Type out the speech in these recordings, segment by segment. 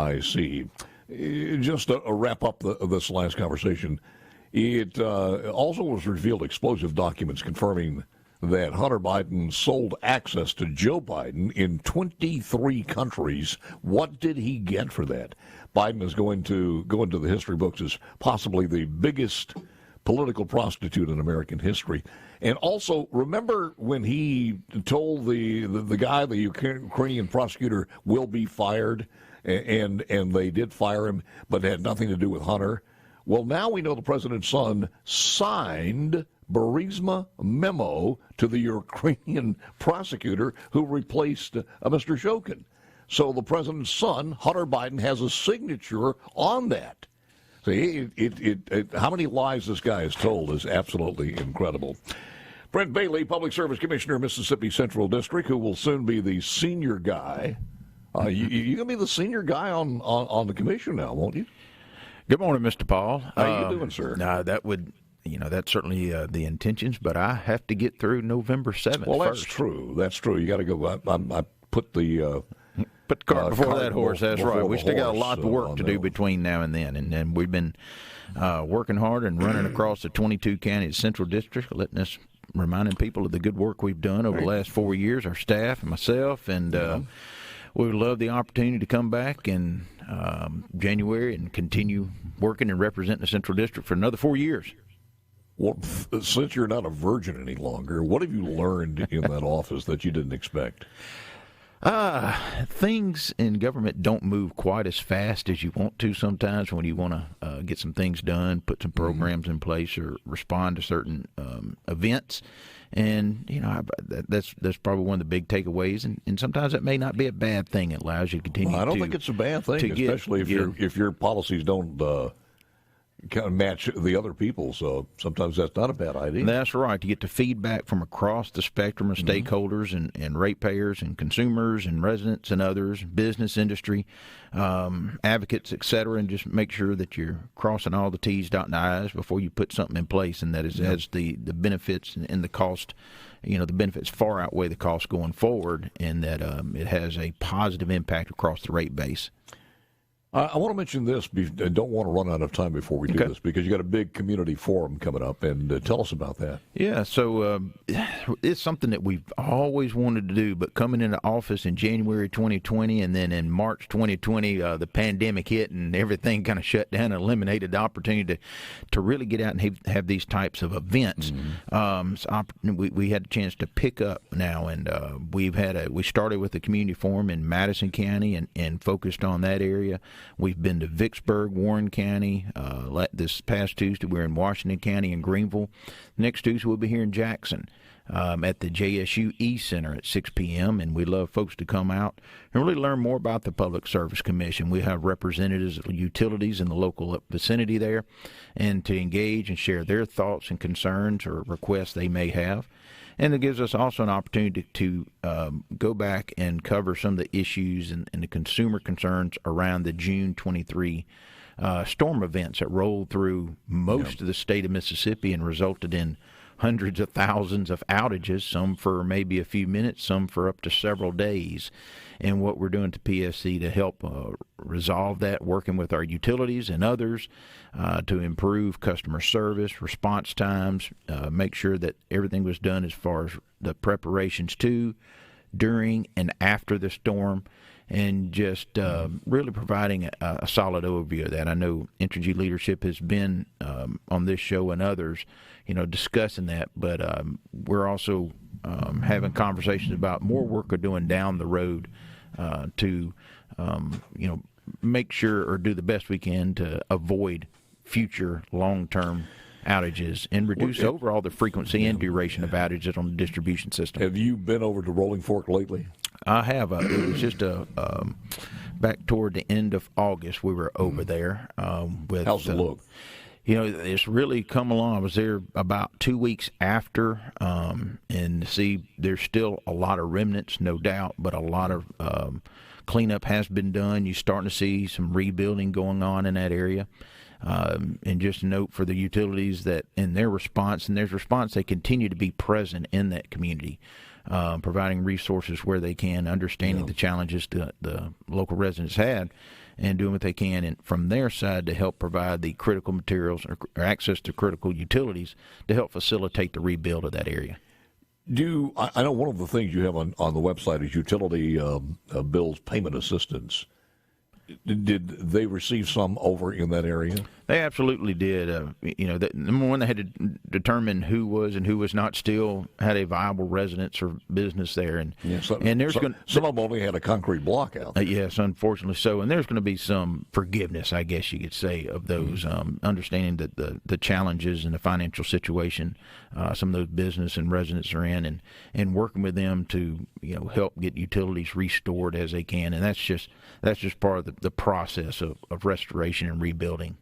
I see. Just to wrap up this last conversation, it also was revealed explosive documents confirming that Hunter Biden sold access to Joe Biden in 23 countries. What did he get for that? Biden is going to go into the history books as possibly the biggest political prostitute in American history. And also, remember when he told the guy, the Ukrainian prosecutor, will be fired, and they did fire him, but it had nothing to do with Hunter? Well, now we know the president's son signed Burisma memo to the Ukrainian prosecutor who replaced Mr. Shokin. So the president's son, Hunter Biden, has a signature on that. See, how many lies this guy has told is absolutely incredible. Brent Bailey, Public Service Commissioner, Mississippi Central District, who will soon be the senior guy. You're going to be the senior guy on the commission now, won't you? Good morning, Mr. Paul. How you doing, sir? That would, that's certainly the intentions, but I have to get through November 7th. Well, that's first. True. That's true. You got to go. I put the put the cart before that horse. That's right. We still got a lot of work to do between now and then, and we've been working hard and running across the 22 counties Central District, reminding people of the good work we've done over the last 4 years, our staff and myself, and we would love the opportunity to come back in January and continue working and representing the Central District for another 4 years. Well, since you're not a virgin any longer, what have you learned in that office that you didn't expect? Things in government don't move quite as fast as you want to sometimes when you want to get some things done, put some programs in place, or respond to certain events. And, that's probably one of the big takeaways. And sometimes that may not be a bad thing. It allows you to continue I don't think it's a bad thing, especially if your policies don't kind of match the other people. So sometimes that's not a bad idea. That's right. To get the feedback from across the spectrum of stakeholders and ratepayers and consumers and residents and others, business, industry, advocates, et cetera, and just make sure that you're crossing all the T's, dotting the I's before you put something in place, and that has the benefits and the cost. The benefits far outweigh the cost going forward, and that it has a positive impact across the rate base. I want to mention this. I don't want to run out of time before we do this, because you got a big community forum coming up, and tell us about that. Yeah, so it's something that we've always wanted to do, but coming into office in January 2020 and then in March 2020, the pandemic hit and everything kind of shut down and eliminated the opportunity to really get out and have these types of events. So we had a chance to pick up now, and we started with the community forum in Madison County and focused on that area. We've been to Vicksburg, Warren County. This past Tuesday, we're in Washington County and Greenville. Next Tuesday, we'll be here in Jackson at the JSU East Center at 6 p.m., and we'd love folks to come out and really learn more about the Public Service Commission. We have representatives of utilities in the local vicinity there, and to engage and share their thoughts and concerns or requests they may have. And it gives us also an opportunity to go back and cover some of the issues and the consumer concerns around the June 23 storm events that rolled through most of the state of Mississippi and resulted in hundreds of thousands of outages, some for maybe a few minutes, some for up to several days. And what we're doing to PSC to help resolve that, working with our utilities and others to improve customer service, response times, make sure that everything was done as far as the preparations to, during, and after the storm, and just really providing a solid overview of that. I know Entergy leadership has been on this show and others, discussing that, but we're also having conversations about more work we're doing down the road to make sure or do the best we can to avoid future long-term outages and reduce overall the frequency and duration of outages on the distribution system. Have you been over to Rolling Fork lately? I have. It was just back toward the end of August we were over there. How's it look? It's really come along. I was there about 2 weeks after, and see, there's still a lot of remnants, no doubt, but a lot of cleanup has been done. You're starting to see some rebuilding going on in that area. And just a note for the utilities that in their response, they continue to be present in that community, providing resources where they can, understanding the challenges the local residents had, and doing what they can and from their side to help provide the critical materials or access to critical utilities to help facilitate the rebuild of that area. I know one of the things you have on the website is utility bills payment assistance. Did they receive some over in that area? They absolutely did. Number one, they had to determine who was and who was not still had a viable residence or business there, and some of them only had a concrete block out. Yes, unfortunately so. And there's going to be some forgiveness, I guess you could say, of those, understanding that the challenges and the financial situation some of those business and residents are in, and working with them to help get utilities restored as they can, and that's just part of the process of restoration and rebuilding.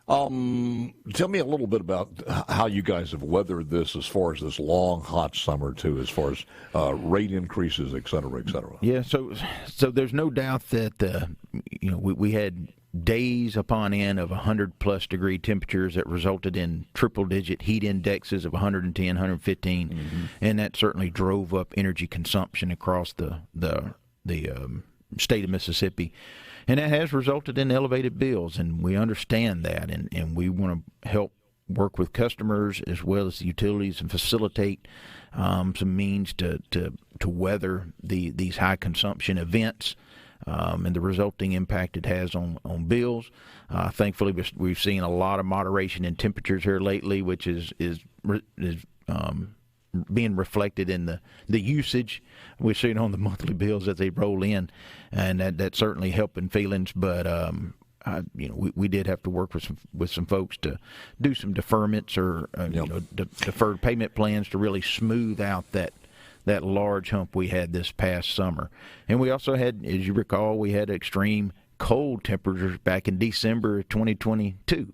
Tell me a little bit about how you guys have weathered this as far as this long, hot summer, too, as far as rate increases, et cetera, et cetera. Yeah, so there's no doubt that, we had days upon end of 100-plus degree temperatures that resulted in triple-digit heat indexes of 110, 115, and that certainly drove up energy consumption across the state of Mississippi. And that has resulted in elevated bills, and we understand that, and we want to help work with customers as well as the utilities and facilitate some means to weather these high consumption events and the resulting impact it has on bills. Thankfully, we've seen a lot of moderation in temperatures here lately, which is being reflected in the usage we're seeing on the monthly bills as they roll in, and that's certainly helping feelings. But we did have to work with some folks to do some deferments or deferred payment plans to really smooth out that large hump we had this past summer. And we also had, as you recall, we had extreme cold temperatures back in December of 2022.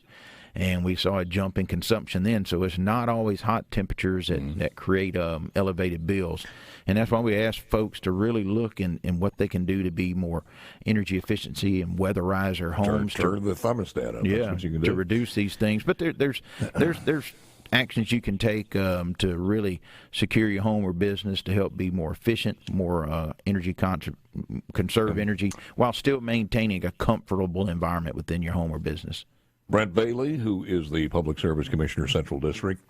And we saw a jump in consumption then. So it's not always hot temperatures that create elevated bills. And that's why we ask folks to really look in what they can do to be more energy efficiency and weatherize their homes. Turn the thermostat up. Yeah, that's what you can do. To reduce these things. But there's actions you can take to really secure your home or business to help be more efficient, more energy conserve energy, while still maintaining a comfortable environment within your home or business. Brent Bailey, who is the Public Service Commissioner, Central District.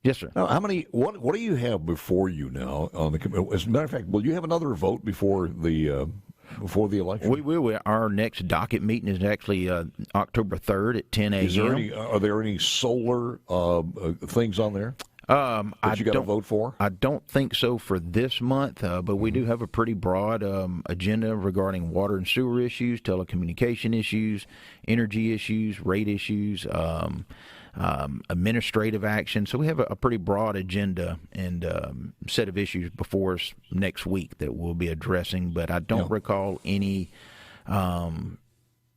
Yes, sir. Now, what do you have before you now on the? As a matter of fact, will you have another vote before the election? We will. Our next docket meeting is actually October 3rd at 10 a.m. Are there any solar things on there that you got to vote for? I don't think so for this month, but we do have a pretty broad agenda regarding water and sewer issues, telecommunication issues, energy issues, rate issues, administrative action. So we have a pretty broad agenda and set of issues before us next week that we'll be addressing, but I don't recall any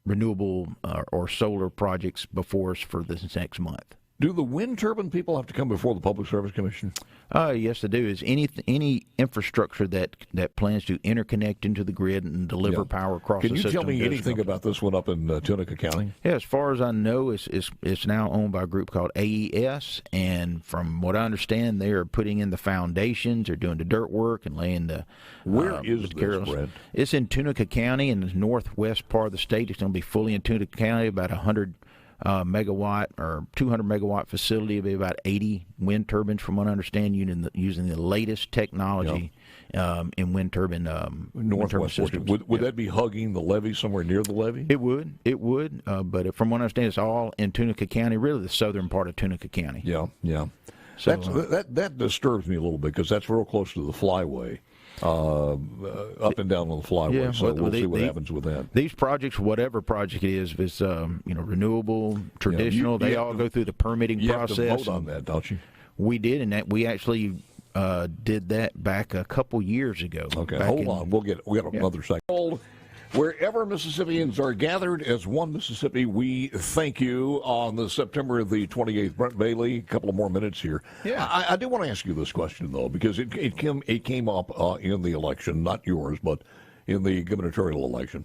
renewable or solar projects before us for this next month. Do the wind turbine people have to come before the Public Service Commission? Yes, they do. Is any infrastructure that plans to interconnect into the grid and deliver power across the system. Can you tell me anything about this one up in Tunica County? Yeah, as far as I know, it's now owned by a group called AES, and from what I understand, they are putting in the foundations, they're doing the dirt work and laying the Where is this, Brent? It's in Tunica County in the northwest part of the state. It's going to be fully in Tunica County, about 100 megawatt or 200 megawatt facility. It'll be about 80 wind turbines, from what I understand, using the latest technology in wind turbine northwest systems. Would that be hugging the levee, somewhere near the levee? It would. But from what I understand, it's all in Tunica County, really the southern part of Tunica County. Yeah. So, that disturbs me a little bit because that's real close to the flyway. Up and down on the flyway, so we'll see what happens with that. These projects, whatever project it is, if it's renewable, traditional, they all go through the permitting process. You have to vote on that, don't you? We did, and that we actually did that back a couple years ago. Okay, hold on. We got another second. Wherever Mississippians are gathered as one Mississippi, we thank you on the September the 28th. Brent Bailey, a couple of more minutes here. Yeah. I do want to ask you this question, though, because it came up in the election, not yours, but in the gubernatorial election.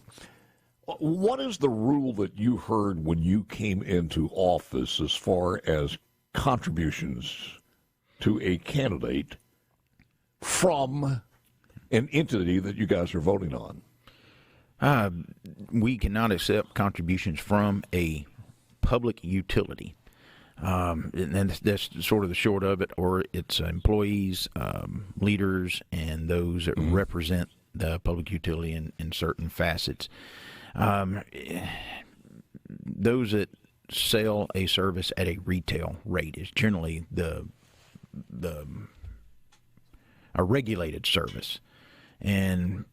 What is the rule that you heard when you came into office as far as contributions to a candidate from an entity that you guys are voting on? We cannot accept contributions from a public utility. And that's sort of the short of it, or it's employees, leaders, and those that represent the public utility in certain facets. Those that sell a service at a retail rate is generally a regulated service, and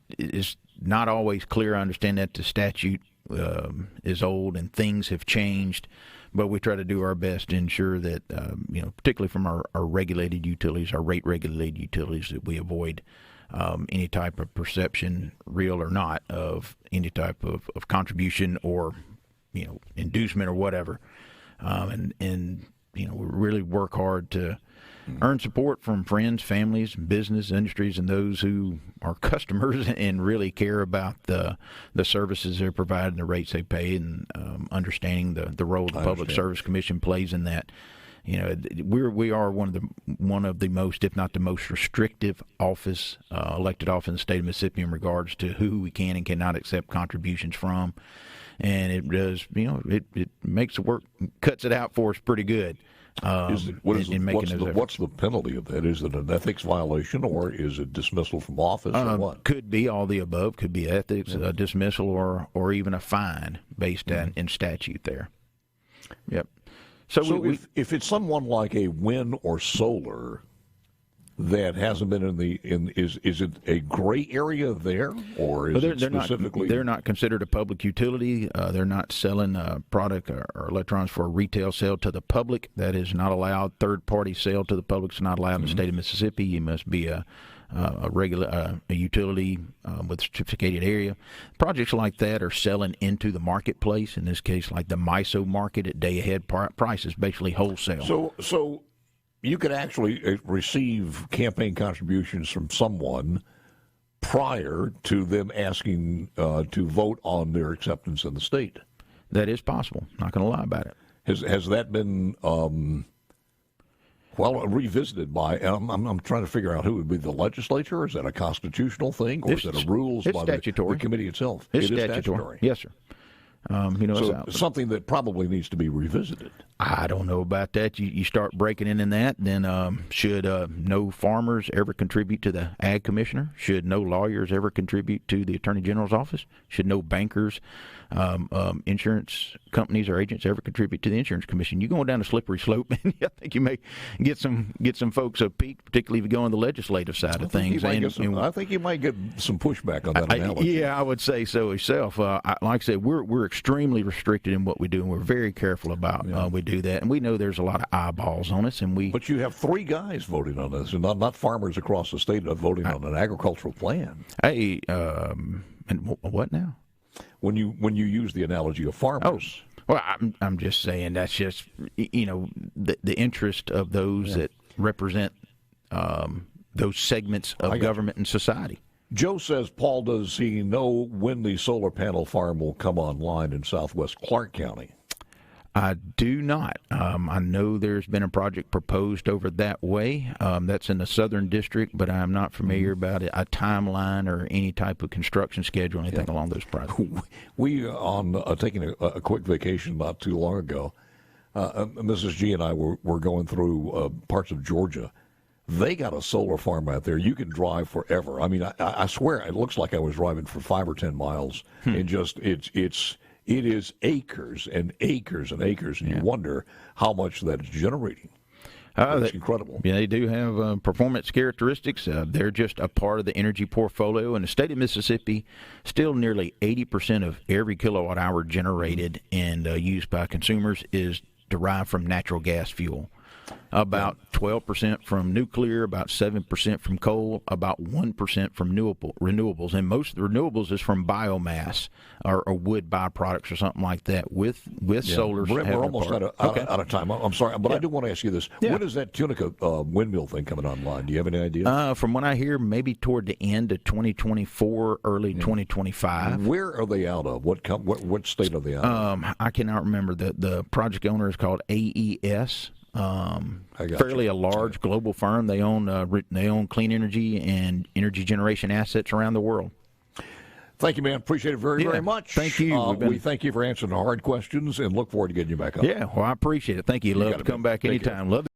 it's not always clear. I understand that the statute is old and things have changed, but we try to do our best to ensure that, particularly from our regulated utilities, our rate-regulated utilities, that we avoid any type of perception, real or not, of any type of contribution or, inducement or whatever. And we really work hard to earn support from friends, families, business, industries, and those who are customers and really care about the services they're providing, the rates they pay, and understanding the role the Public Service Commission plays in that. We are one of the most, if not the most restrictive elected office in the state of Mississippi in regards to who we can and cannot accept contributions from. And it does, it makes the work, cuts it out for us pretty good. What's the penalty of that? Is it an ethics violation, or is it dismissal from office, or what? Could be all the above. Could be ethics, a dismissal, or even a fine based in statute there. Yep. So if it's someone like a wind or solar that hasn't been is it a gray area there, or is it specifically? They're not considered a public utility. They're not selling a product or electrons for a retail sale to the public. That is not allowed. Third-party sale to the public is not allowed in the state of Mississippi. You must be a regular utility with a certificated area. Projects like that are selling into the marketplace. In this case, like the MISO market at day-ahead prices, basically wholesale. So you could actually receive campaign contributions from someone prior to them asking to vote on their acceptance in the state. That is possible. Not going to lie about it. Has that been revisited by? I'm trying to figure out who would be the legislature. Is that a constitutional thing, or is it a rules by the committee itself? It is statutory. Yes, sir. So something that probably needs to be revisited. I don't know about that. You start breaking in that, then should no farmers ever contribute to the ag commissioner? Should no lawyers ever contribute to the attorney general's office? Should no bankers, insurance companies or agents ever contribute to the insurance commission? You're going down a slippery slope, and I think you may get some folks a peek, particularly if you go on the legislative side of things. I think you might get some pushback on that analogy. Yeah, I would say so yourself. Like I said, we're extremely restricted in what we do, and we're very careful about we do that, and we know there's a lot of eyeballs on us, But you have 3 guys voting on this, and not farmers across the state voting on an agricultural plan. Hey, and what now? When you use the analogy of farmers. Well, I'm just saying that's just the interest of those that represent those segments of government and society. Joe says, Paul, does he know when the solar panel farm will come online in southwest Clark County? I do not. I know there's been a project proposed over that way. That's in the southern district, but I'm not familiar about a timeline or any type of construction schedule or anything along those projects. We, on taking a quick vacation not too long ago, Mrs. G and I were going through parts of Georgia. They got a solar farm out there. You can drive forever. I mean, I swear, it looks like I was driving for 5 or 10 miles, and just it is acres and acres and acres, and you wonder how much that is generating. It's incredible. Yeah, they do have performance characteristics. They're just a part of the energy portfolio. In the state of Mississippi, still nearly 80% of every kilowatt hour generated and used by consumers is derived from natural gas fuel. About 12% from nuclear, about 7% from coal, about 1% from renewables. And most of the renewables is from biomass or wood byproducts or something like that with solar. We're almost out of time. I'm sorry, but I do want to ask you this. When is that Tunica windmill thing coming online? Do you have any idea? From what I hear, maybe toward the end of 2024, early 2025. Where are they out of? What state are they out of? I cannot remember. The project owner is called AES. Fairly a large global firm. They own clean energy and energy generation assets around the world. Thank you, man. Appreciate it very much. Thank you. We thank you for answering the hard questions and look forward to getting you back on. Yeah, well, I appreciate it. Thank you. Love to come back anytime. Love